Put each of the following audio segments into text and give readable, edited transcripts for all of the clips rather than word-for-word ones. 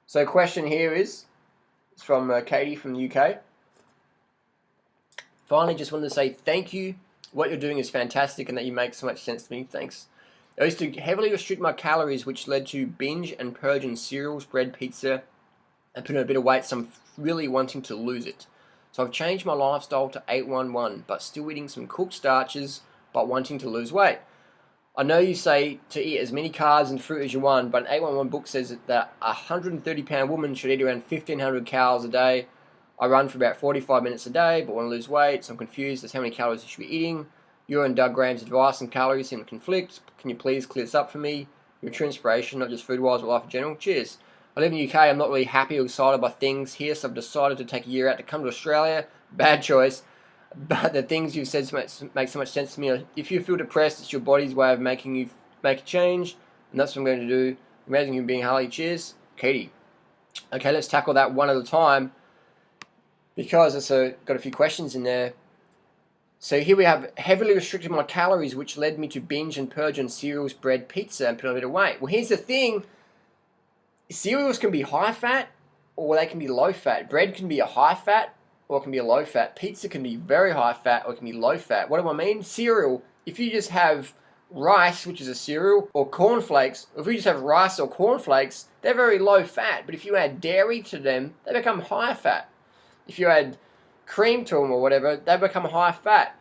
So question here is, it's from Katie from the UK. Finally, just wanted to say thank you. What you're doing is fantastic and that you make so much sense to me. Thanks. I used to heavily restrict my calories, which led to binge and purging cereals, bread, pizza, and putting on a bit of weight, so I'm really wanting to lose it. So I've changed my lifestyle to 811, but still eating some cooked starches, but wanting to lose weight. I know you say to eat as many carbs and fruit as you want, but an 811 book says that a 130-pound woman should eat around 1,500 calories a day. I run for about 45 minutes a day, but want to lose weight, so I'm confused as to how many calories I should be eating. Your and Doug Graham's advice and calories seem to conflict. Can you please clear this up for me? You're a true inspiration, not just food-wise, but life in general. Cheers. I live in the UK. I'm not really happy or excited by things here, so I've decided to take a year out to come to Australia. Bad choice. But the things you've said make so much sense to me. If you feel depressed, it's your body's way of making you make a change, and that's what I'm going to do. Amazing you being Harley. Cheers, Katie. Okay, let's tackle that one at a time, because it's got a few questions in there. So here we have heavily restricted my calories, which led me to binge and purge on cereals, bread, pizza, and put on a bit of weight. Well, here's the thing. Cereals can be high fat, or they can be low fat. Bread can be a high fat, or it can be a low fat. Pizza can be very high fat, or it can be low fat. What do I mean? Cereal, if you just have rice, which is a cereal, or cornflakes, if you just have rice or cornflakes, they're very low fat. But if you add dairy to them, they become high fat. If you add cream to them or whatever, they become high fat.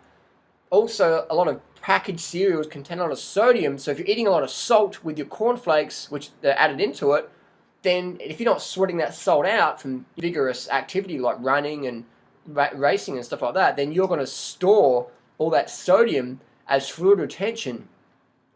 Also, a lot of packaged cereals contain a lot of sodium, so if you're eating a lot of salt with your cornflakes, which they're added into it, then if you're not sweating that salt out from vigorous activity like running and racing and stuff like that, then you're going to store all that sodium as fluid retention,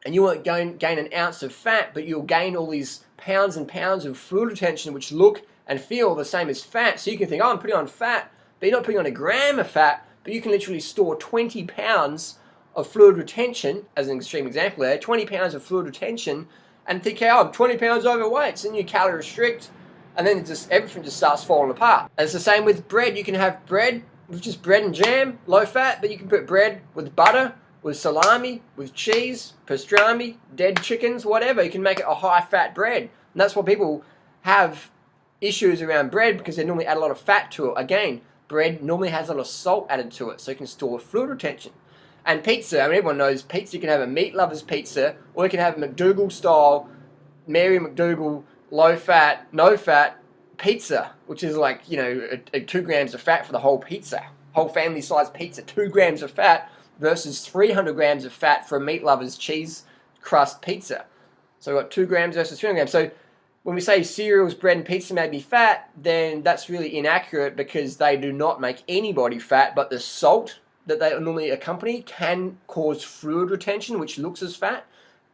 and you won't gain an ounce of fat, but you'll gain all these pounds and pounds of fluid retention which look and feel the same as fat. So you can think, oh, I'm putting on fat, but you're not putting on a gram of fat, but you can literally store 20 pounds of fluid retention, as an extreme example there, 20 pounds of fluid retention, and think, oh, I'm 20 pounds overweight, so then you calorie restrict, and then everything just starts falling apart. And it's the same with bread. You can have bread with just bread and jam, low fat, but you can put bread with butter, with salami, with cheese, pastrami, dead chickens, whatever. You can make it a high fat bread. And that's why people have issues around bread, because they normally add a lot of fat to it. Again, bread normally has a lot of salt added to it, so you can store fluid retention. And pizza, I mean, everyone knows pizza. You can have a meat lover's pizza, or you can have a McDougal style, Mary McDougal, low fat, no fat pizza, which is like, 2 grams of fat for the whole pizza. Whole family size pizza, 2 grams of fat versus 300 grams of fat for a meat lover's cheese crust pizza. So we've got 2 grams versus 300 grams. So when we say cereals, bread, and pizza may be fat, then that's really inaccurate, because they do not make anybody fat, but the salt that they normally accompany can cause fluid retention, which looks as fat,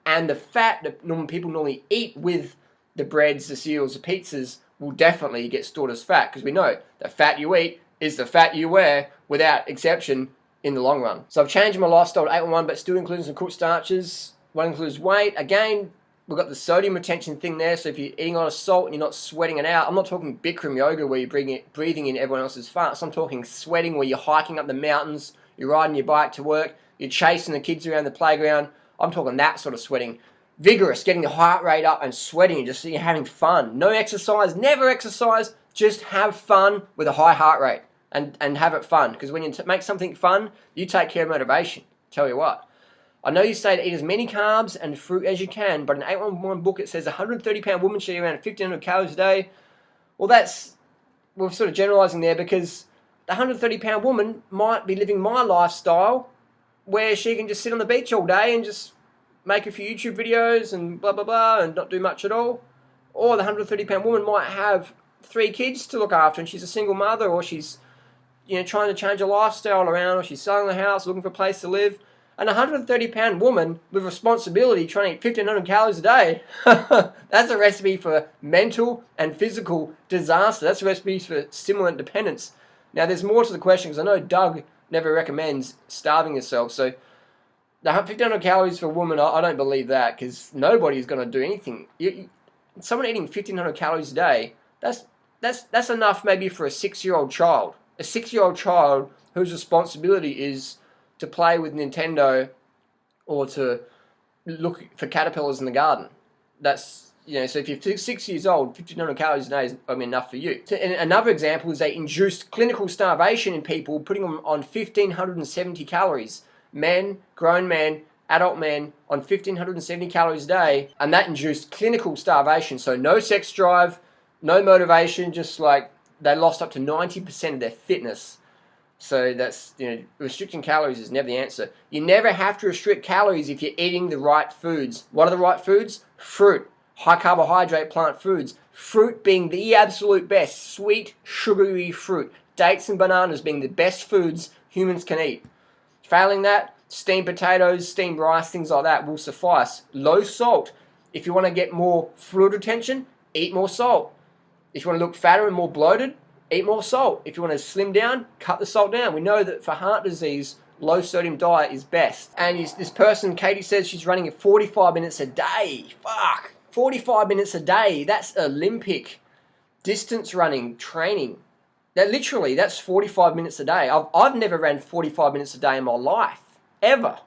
and the fat that people normally eat with the breads, the cereals, the pizzas will definitely get stored as fat, because we know the fat you eat is the fat you wear, without exception, in the long run. So I've changed my lifestyle to 811, but still including some cooked starches. One includes weight. Again, we've got the sodium retention thing there, so if you're eating a lot of salt and you're not sweating it out, I'm not talking Bikram yoga where you're breathing in everyone else's farts. I'm talking sweating where you're hiking up the mountains, you're riding your bike to work, you're chasing the kids around the playground. I'm talking that sort of sweating. Vigorous, getting the heart rate up and sweating, and just having fun. No exercise, never exercise, just have fun with a high heart rate and have it fun. Because when you make something fun, you take care of motivation. Tell you what. I know you say to eat as many carbs and fruit as you can, but in an 811 book it says a 130-pound woman should eat around 1,500 calories a day. Well, we're sort of generalizing there, because the 130-pound woman might be living my lifestyle, where she can just sit on the beach all day and just make a few YouTube videos and blah, blah, blah, and not do much at all. Or the 130-pound woman might have 3 kids to look after, and she's a single mother, or she's trying to change her lifestyle around, or she's selling the house, looking for a place to live. An 130-pound woman with responsibility trying to eat 1,500 calories a day, that's a recipe for mental and physical disaster. That's a recipe for stimulant dependence. Now, there's more to the question, because I know Doug never recommends starving yourself. So the 1,500 calories for a woman, I don't believe that, because nobody's going to do anything. Someone eating 1,500 calories a day, that's enough maybe for a 6-year-old child. A 6-year-old child whose responsibility is to play with Nintendo or to look for caterpillars in the garden. That's So if you're 6 years old, 1,500 calories a day is enough for you. And another example is they induced clinical starvation in people, putting them on 1,570 calories. Men, grown men, adult men on 1,570 calories a day, and that induced clinical starvation. So no sex drive, no motivation, just like they lost up to 90% of their fitness. So that's, restricting calories is never the answer. You never have to restrict calories if you're eating the right foods. What are the right foods? Fruit, high carbohydrate plant foods. Fruit being the absolute best, sweet, sugary fruit. Dates and bananas being the best foods humans can eat. Failing that, steamed potatoes, steamed rice, things like that will suffice. Low salt. If you want to get more fluid retention, eat more salt. If you want to look fatter and more bloated, eat more salt. If you want to slim down, cut the salt down. We know that for heart disease, low sodium diet is best. And this person, Katie, says she's running 45 minutes a day. Fuck, 45 minutes a day. That's Olympic distance running training. That's 45 minutes a day. I've never ran 45 minutes a day in my life. Ever.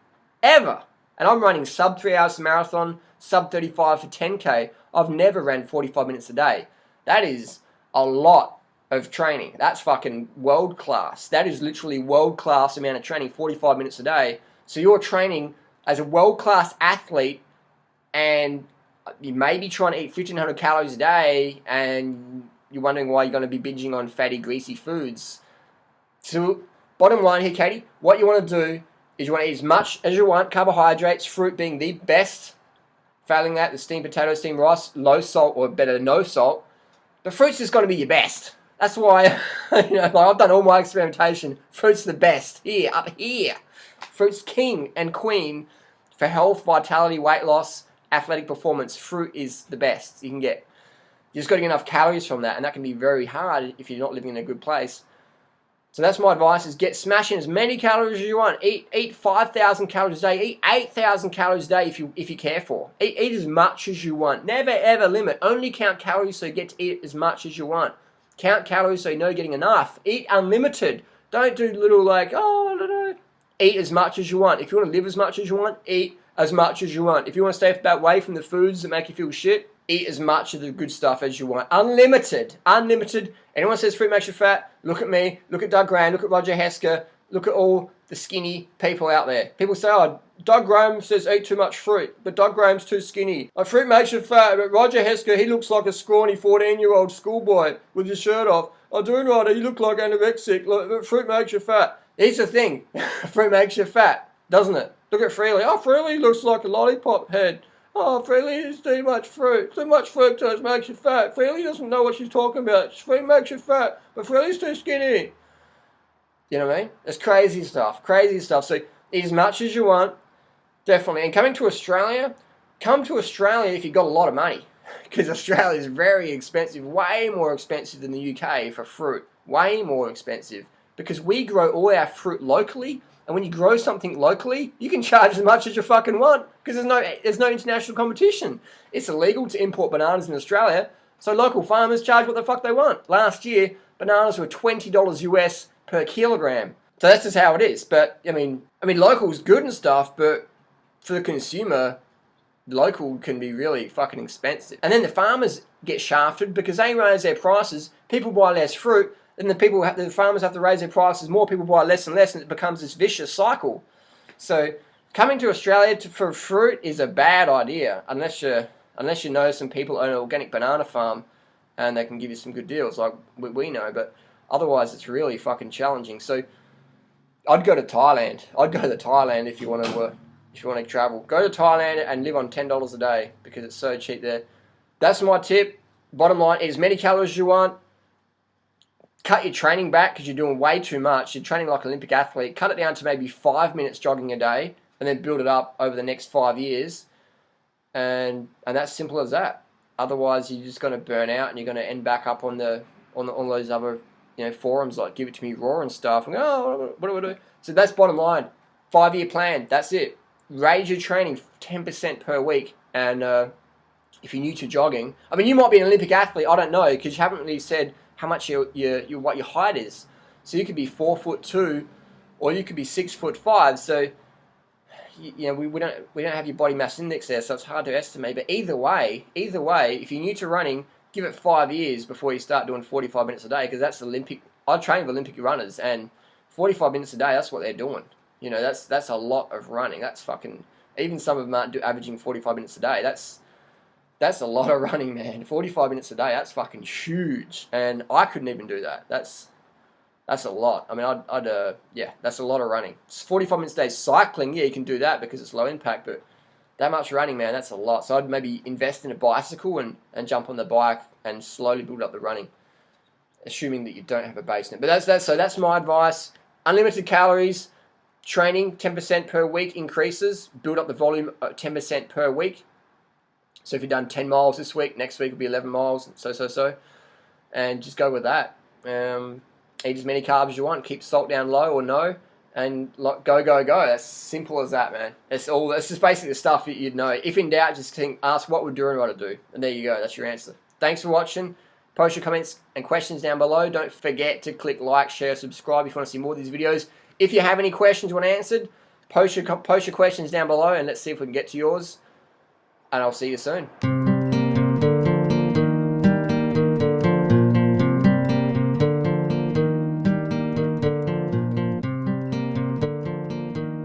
And I'm running sub 3 hours marathon, sub 35 for 10K. I've never ran 45 minutes a day. That is a lot of training. That's fucking world class. That is literally world class amount of training, 45 minutes a day. So you're training as a world class athlete, and you may be trying to eat 1,500 calories a day, and you're wondering why you're going to be binging on fatty, greasy foods. So bottom line here, Katie, what you want to do is you want to eat as much as you want, carbohydrates, fruit being the best. Failing that, the steamed potato, steamed rice, low salt, or better, no salt. But fruit's just going to be your best. That's why, I've done all my experimentation. Fruit's the best. Up here. Fruit's king and queen for health, vitality, weight loss, athletic performance. Fruit is the best you can get. You just got to get enough calories from that, and that can be very hard if you're not living in a good place. So that's my advice: is smash in as many calories as you want. Eat 5,000 calories a day. Eat 8,000 calories a day if you care for. Eat as much as you want. Never ever limit. Only count calories so you get to eat as much as you want. Count calories so you know you're getting enough. Eat unlimited. Don't do little Eat as much as you want. If you want to live as much as you want, eat as much as you want. If you want to stay away from the foods that make you feel shit, eat as much of the good stuff as you want. Unlimited. Anyone says fruit makes you fat, look at me, look at Doug Graham, look at Roger Hesker, look at all the skinny people out there. People say, Doug Graham says eat too much fruit, but Doug Graham's too skinny. Fruit makes you fat, but Roger Hesker, he looks like a scrawny 14-year-old schoolboy with his shirt off. Durianrider, you look like anorexic, but fruit makes you fat. Here's the thing, fruit makes you fat, doesn't it? Look at Freely. Freely looks like a lollipop head. Freely is too much fruit. Too much fructose makes you fat. Freely doesn't know what she's talking about. Fruit makes you fat, but Freely's too skinny. You know what I mean? It's crazy stuff. So eat as much as you want, definitely. And coming to Australia, come to Australia if you've got a lot of money. Because Australia is very expensive, way more expensive than the UK for fruit. Way more expensive. Because we grow all our fruit locally. And when you grow something locally, you can charge as much as you fucking want because there's no international competition. It's illegal to import bananas in Australia, so local farmers charge what the fuck they want. Last year, bananas were $20 US per kilogram. So that's just how it is. But I mean, local's good and stuff, but for the consumer, local can be really fucking expensive. And then the farmers get shafted because they raise their prices. People buy less fruit. And the farmers have to raise their prices more, people buy less and less, and it becomes this vicious cycle. So coming to Australia for fruit is a bad idea, unless you know some people own an organic banana farm and they can give you some good deals like we know, but otherwise it's really fucking challenging. So I'd go to Thailand. If you want to travel. Go to Thailand and live on $10 a day because it's so cheap there. That's my tip. Bottom line, eat as many calories as you want. Cut your training back because you're doing way too much. You're training like an Olympic athlete. Cut it down to maybe 5 minutes jogging a day and then build it up over the next 5 years. And that's simple as that. Otherwise, you're just going to burn out and you're going to end back up on those other forums like Give It To Me Raw and stuff. And what do I do? So that's bottom line. 5-year plan. That's it. Raise your training 10% per week. And if you're new to jogging, you might be an Olympic athlete. I don't know because you haven't really said how much what your height is. So you could be 4'2", or you could be 6'5". So we don't have your body mass index there, so it's hard to estimate. But either way, if you're new to running, give it 5 years before you start doing 45 minutes a day, because that's Olympic. I train with Olympic runners, and 45 minutes a day, that's what they're doing. That's a lot of running. That's fucking. Even some of them aren't averaging 45 minutes a day. That's a lot of running, man. 45 minutes a day, that's fucking huge. And I couldn't even do that. That's a lot. I mean, yeah, that's a lot of running. 45 minutes a day cycling, yeah, you can do that because it's low impact, but that much running, man, that's a lot. So I'd maybe invest in a bicycle and jump on the bike and slowly build up the running, assuming that you don't have a base net. But that's my advice. Unlimited calories, training 10% per week increases, build up the volume 10% per week. So if you've done 10 miles this week, next week will be 11 miles, so. And just go with that. Eat as many carbs as you want, keep salt down low or no, and go. That's simple as that, man. It's just basically the stuff that you'd know. If in doubt, just ask what would durianrider do, and there you go. That's your answer. Thanks for watching. Post your comments and questions down below. Don't forget to click like, share, subscribe if you want to see more of these videos. If you have any questions you want answered, post your questions down below, and let's see if we can get to yours. And I'll see you soon.